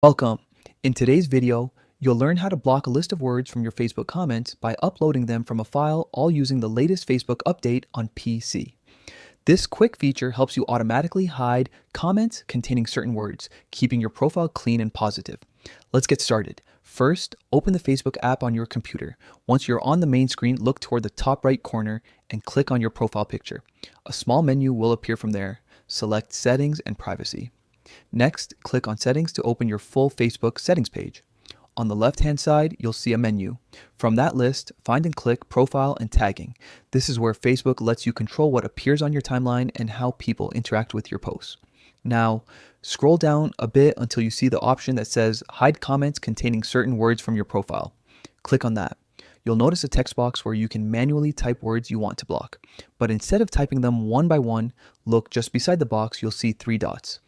Welcome. In today's video, you'll learn how to block a list of words from your Facebook comments by uploading them from a file, all using the latest Facebook update on PC. This quick feature helps you automatically hide comments containing certain words, keeping your profile clean and positive. Let's get started. First, open the Facebook app on your computer. Once you're on the main screen, look toward the top right corner and click on your profile picture. A small menu will appear from there. Select Settings and Privacy. Next, click on Settings to open your full Facebook settings page. On the left-hand side, you'll see a menu. From that list, find and click Profile and Tagging. This is where Facebook lets you control what appears on your timeline and how people interact with your posts. Now, scroll down a bit until you see the option that says Hide comments containing certain words from your profile. Click on that. You'll notice a text box where you can manually type words you want to block. But instead of typing them one by one, look just beside the box, you'll see three dots.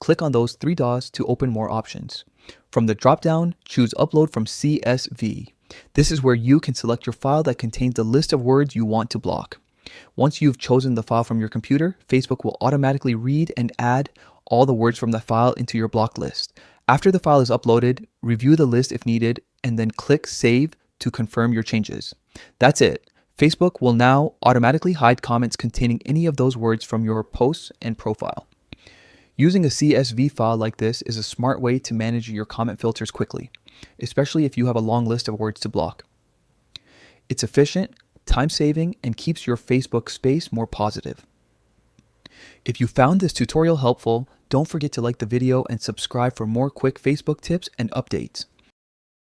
Click on those three dots to open more options. From the drop-down, choose Upload from CSV. This is where you can select your file that contains the list of words you want to block. Once you've chosen the file from your computer, Facebook will automatically read and add all the words from the file into your blocked list. After the file is uploaded, review the list if needed, and then click Save to confirm your changes. That's it. Facebook will now automatically hide comments containing any of those words from your posts and profile. Using a CSV file like this is a smart way to manage your comment filters quickly, especially if you have a long list of words to block. It's efficient, time-saving, and keeps your Facebook space more positive. If you found this tutorial helpful, don't forget to like the video and subscribe for more quick Facebook tips and updates.